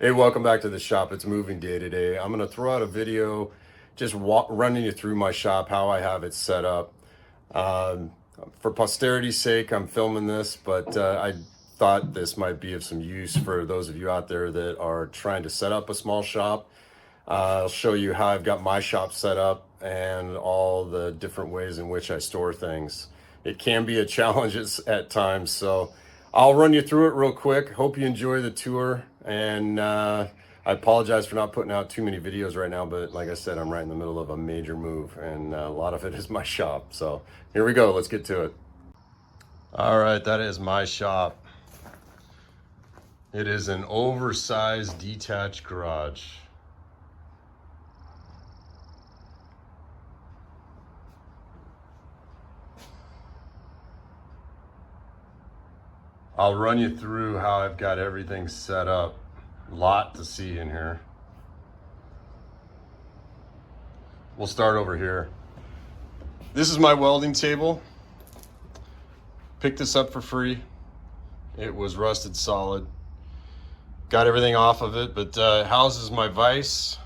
Hey, welcome back to the shop. It's moving day today. I'm going to throw out a video just running you through my shop, how I have it set up. Um, for posterity's sake, I'm filming this, but I thought this might be of some use for those of you out there that are trying to set up a small shop. I'll show you how I've got my shop set up and all the different ways in which I store things. It can be a challenge at times, so I'll run you through it real quick. Hope you enjoy the tour, and I apologize for not putting out too many videos right now, but like I said, I'm right in the middle of a major move, and a lot of it is my shop. So here we go, let's get to it. All right, that is my shop. It is an oversized detached garage. I'll run you through how I've got everything set up. A lot to see in here. We'll start over here. This is my welding table. Picked this up for free. It was rusted solid. Got everything off of it, but houses my vise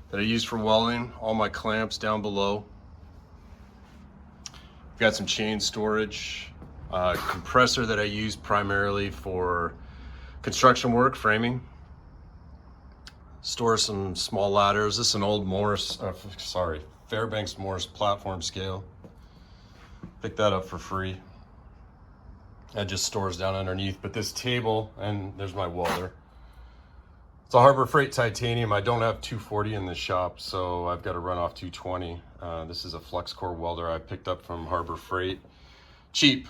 that I use for welding, all my clamps down below. Got some chain storage. Compressor that I use primarily for construction work, framing. Store some small ladders. This is an old Fairbanks Morse platform scale. Picked that up for free. That just stores down underneath. But this table, and there's my welder. It's a Harbor Freight titanium. I don't have 240 in this shop, so I've got to run off 220. This is a flux core welder I picked up from Harbor Freight. Cheap.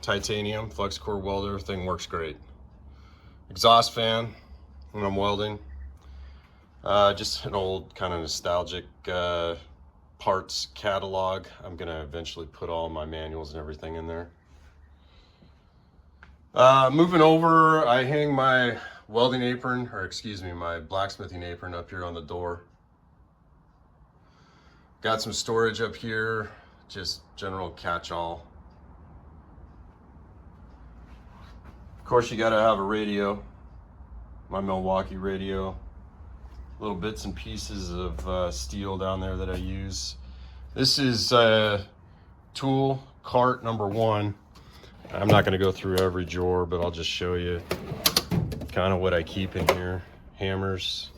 Titanium flux core welder, thing works great. Exhaust fan when I'm welding. Just an old kind of nostalgic parts catalog. I'm gonna eventually put all my manuals and everything in there. Moving over, I hang my welding apron, or excuse me, my blacksmithing apron up here on the door. Got some storage up here, just general catch-all. Of course, you gotta have a radio, my Milwaukee radio. Little bits and pieces of steel down there that I use. This is tool cart number 1. I'm not gonna go through every drawer, but I'll just show you kind of what I keep in here. Hammers,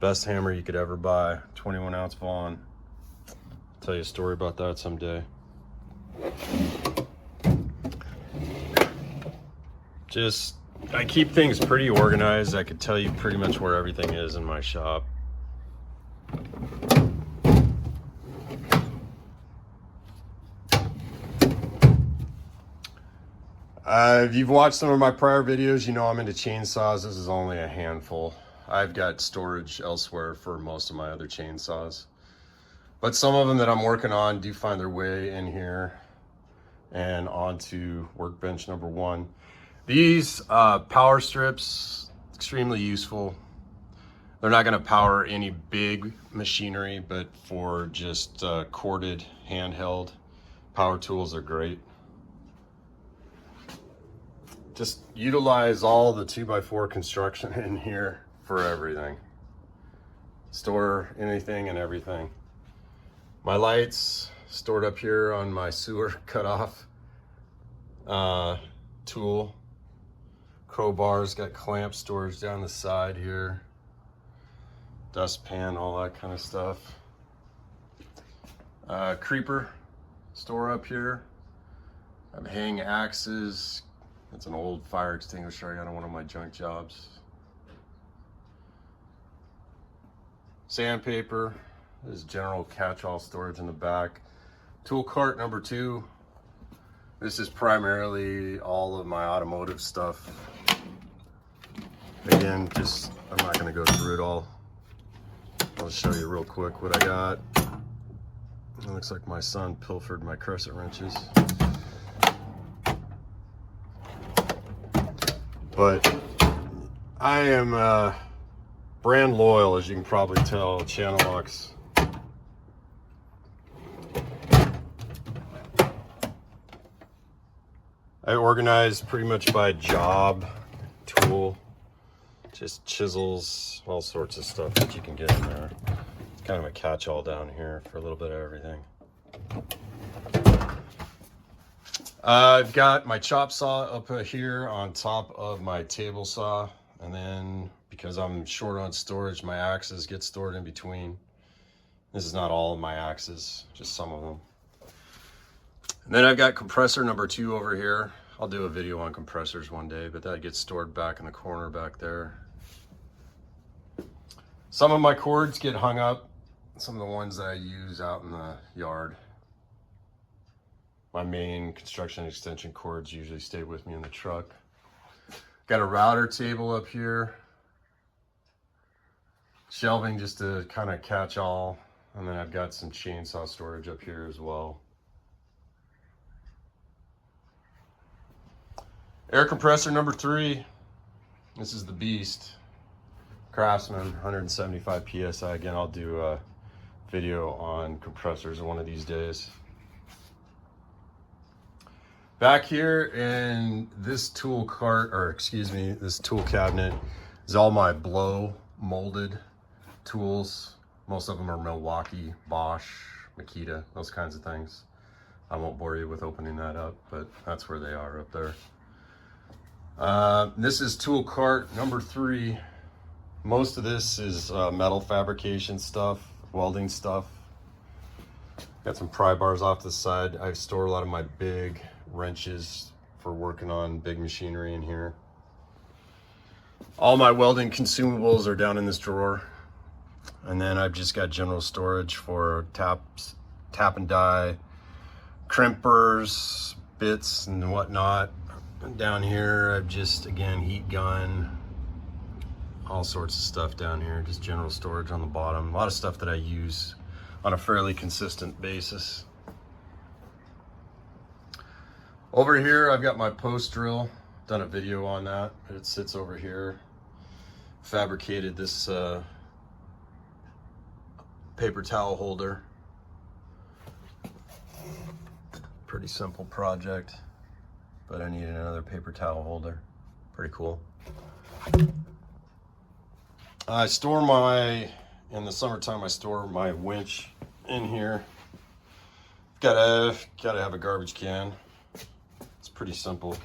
best hammer you could ever buy, 21 ounce Vaughn. I'll tell you a story about that someday. I keep things pretty organized. I could tell you pretty much where everything is in my shop. If you've watched some of my prior videos, you know I'm into chainsaws. This is only a handful. I've got storage elsewhere for most of my other chainsaws. But some of them that I'm working on do find their way in here and onto workbench number 1. These power strips, extremely useful. They're not gonna power any big machinery, but for just corded handheld power tools are great. Just utilize all the 2x4 construction in here for everything. Store anything and everything. My lights stored up here on my sewer cutoff tool. Crowbars, got clamp storage down the side here. Dustpan, all that kind of stuff. Creeper store up here. I'm hanging axes. That's an old fire extinguisher I got on one of my junk jobs. Sandpaper. There's general catch-all storage in the back. Tool cart number 2. This is primarily all of my automotive stuff. Again, I'm not gonna go through it all. I'll show you real quick what I got. It looks like my son pilfered my crescent wrenches. But I am brand loyal, as you can probably tell, Channelux. I organize pretty much by job, tool, just chisels, all sorts of stuff that you can get in there. It's kind of a catch-all down here for a little bit of everything. I've got my chop saw up here on top of my table saw, and then because I'm short on storage, my axes get stored in between. This is not all of my axes, just some of them. And then I've got compressor number 2 over here. I'll do a video on compressors one day, but that gets stored back in the corner back there. Some of my cords get hung up, some of the ones that I use out in the yard. My main construction extension cords usually stay with me in the truck. Got a router table up here. Shelving just to kind of catch all. And then I've got some chainsaw storage up here as well. Air compressor number 3. This is the beast. Craftsman, 175 PSI. Again, I'll do a video on compressors one of these days. Back here in this tool cart, or excuse me, this tool cabinet is all my blow molded tools. Most of them are Milwaukee, Bosch, Makita, those kinds of things. I won't bore you with opening that up, but that's where they are up there. This is tool cart number 3. Most of this is metal fabrication stuff, welding stuff. Got some pry bars off the side. I store a lot of my big wrenches for working on big machinery in here. All my welding consumables are down in this drawer. And then I've just got general storage for taps, tap and die, crimpers, bits and whatnot. And down here, I've just, again, heat gun, all sorts of stuff down here, just general storage on the bottom. A lot of stuff that I use on a fairly consistent basis. Over here, I've got my post drill. Done a video on that. It sits over here. Fabricated this paper towel holder. Pretty simple project, but I needed another paper towel holder. Pretty cool. I store in the summertime, I store my winch in here. Gotta have a garbage can. It's pretty simple.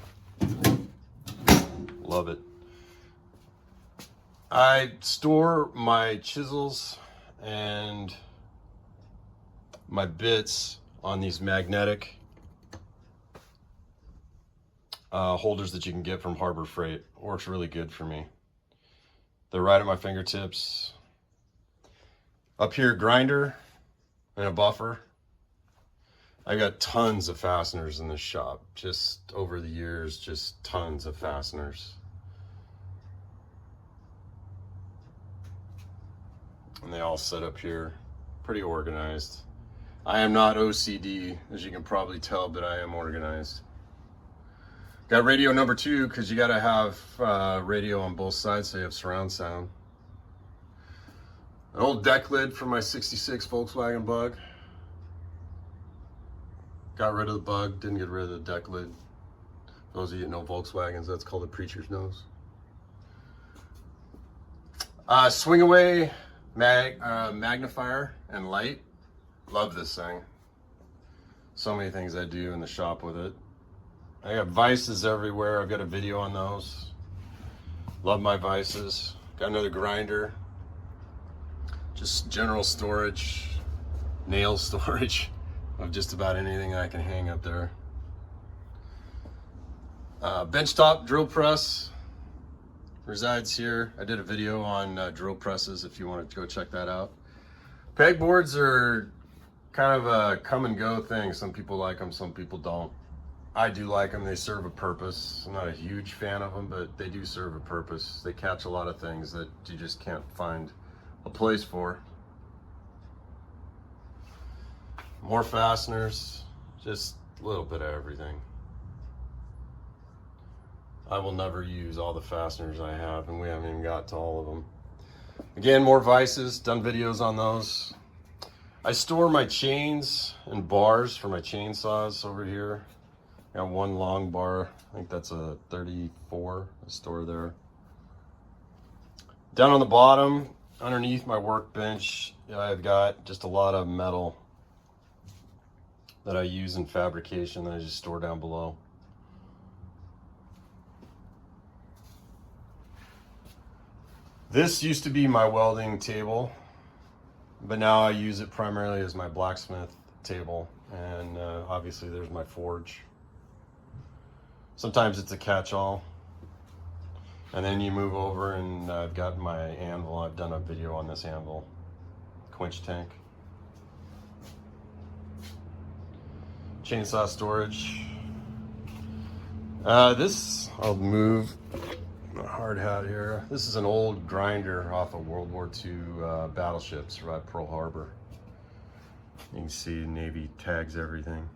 Love it. I store my chisels and my bits on these magnetic holders that you can get from Harbor Freight. Works really good for me. They're right at my fingertips. Up here, grinder and a buffer. I got tons of fasteners in this shop. Just over the years, just tons of fasteners. And they all sit up here, pretty organized. I am not OCD, as you can probably tell, but I am organized. Got radio number 2, because you gotta have radio on both sides so you have surround sound. An old deck lid from my 66 Volkswagen Bug. Got rid of the bug, didn't get rid of the deck lid. Those of you that know Volkswagens, that's called a preacher's nose. Swing away magnifier and light. Love this thing. So many things I do in the shop with it. I got vices everywhere. I've got a video on those. Love my vices. Got another grinder. Just general storage, nail storage of just about anything I can hang up there. Benchtop drill press resides here. I did a video on drill presses if you want to go check that out. Pegboards are kind of a come and go thing. Some people like them, some people don't. I do like them. They serve a purpose. I'm not a huge fan of them, but they do serve a purpose. They catch a lot of things that you just can't find a place for. More fasteners, just a little bit of everything. I will never use all the fasteners I have, and we haven't even got to all of them. Again, more vices, done videos on those. I store my chains and bars for my chainsaws over here. Got one long bar, I think that's a 34, I store there. Down on the bottom, underneath my workbench, I've got just a lot of metal that I use in fabrication that I just store down below. This used to be my welding table, but now I use it primarily as my blacksmith table, and obviously there's my forge. Sometimes it's a catch-all. And then you move over and I've got my anvil. I've done a video on this anvil, quench tank. Chainsaw storage. This, I'll move my hard hat here. This is an old grinder off of World War II battleships right at Pearl Harbor. You can see Navy tags everything.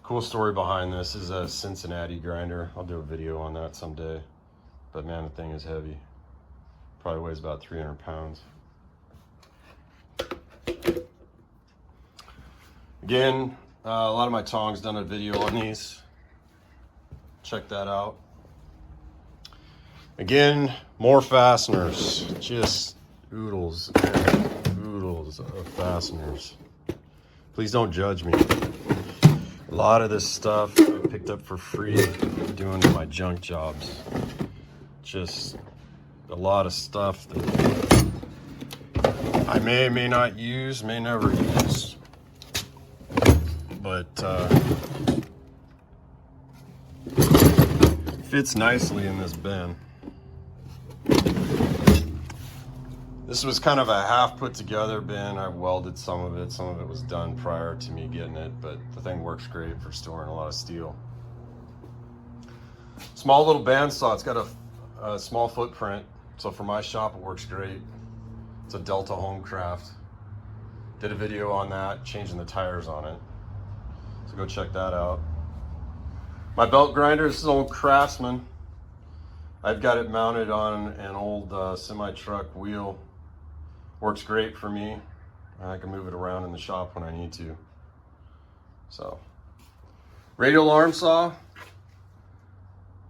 Cool story behind this is a Cincinnati grinder. I'll do a video on that someday. But man, the thing is heavy. Probably weighs about 300 pounds. Again, a lot of my tongs, done a video on these. Check that out. Again, more fasteners. Just oodles and oodles of fasteners. Please don't judge me. A lot of this stuff I picked up for free doing my junk jobs. Just a lot of stuff that I may not use, may never use. But fits nicely in this bin. This was kind of a half put together bin. I welded some of it was done prior to me getting it, but the thing works great for storing a lot of steel. Small little bandsaw, it's got a small footprint, so for my shop it works great. It's a Delta Homecraft. Did a video on that, changing the tires on it. So go check that out. My belt grinder, this is an old Craftsman. I've got it mounted on an old semi-truck wheel. Works great for me. I can move it around in the shop when I need to. So, radial arm saw.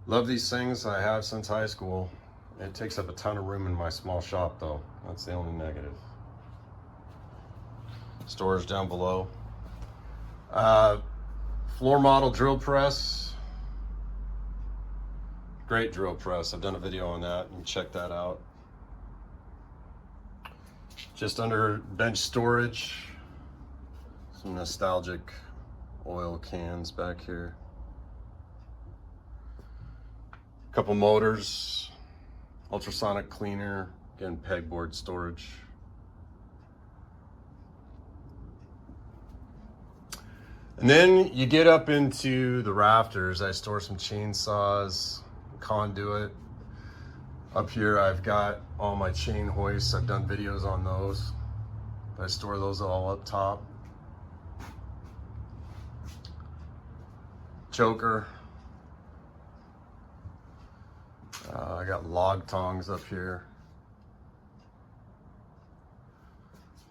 Love these things. I have since high school. It takes up a ton of room in my small shop though. That's the only negative. Storage down below. Floor model drill press. Great drill press. I've done a video on that. You can check that out. Just under bench storage. Some nostalgic oil cans back here. Couple motors. Ultrasonic cleaner. Again, pegboard storage. And then you get up into the rafters. I store some chainsaws, conduit. Up here I've got all my chain hoists. I've done videos on those. I store those all up top. Choker. I got log tongs up here.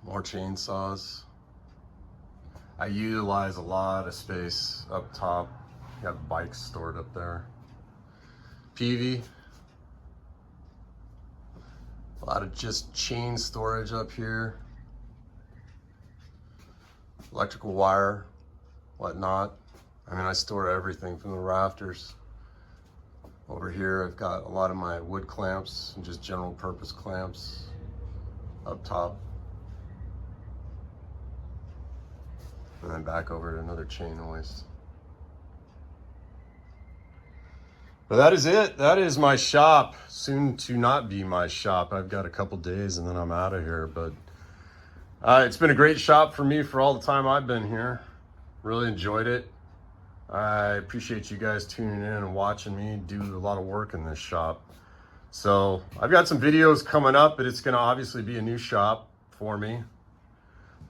More chainsaws. I utilize a lot of space up top. Got bikes stored up there. PV. A lot of just chain storage up here. Electrical wire, whatnot. I mean, I store everything from the rafters. Over here, I've got a lot of my wood clamps and just general purpose clamps up top. And then back over to another chain hoist. But that is it. That is my shop. Soon to not be my shop. I've got a couple days and then I'm out of here. But it's been a great shop for me for all the time I've been here. Really enjoyed it. I appreciate you guys tuning in and watching me do a lot of work in this shop. So I've got some videos coming up, but it's going to obviously be a new shop for me.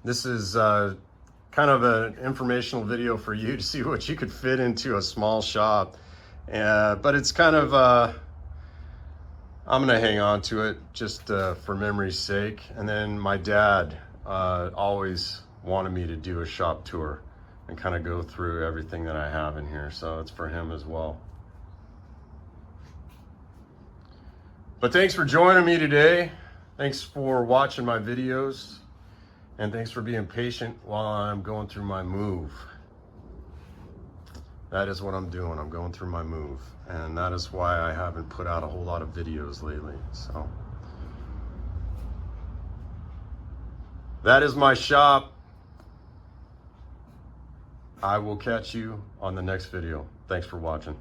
This is kind of an informational video for you to see what you could fit into a small shop. But it's kind of, I'm going to hang on to it just for memory's sake. And then my dad always wanted me to do a shop tour and kind of go through everything that I have in here. So it's for him as well. But thanks for joining me today. Thanks for watching my videos. And thanks for being patient while I'm going through my move. That is what I'm doing. I'm going through my move. And that is why I haven't put out a whole lot of videos lately. So that is my shop. I will catch you on the next video. Thanks for watching.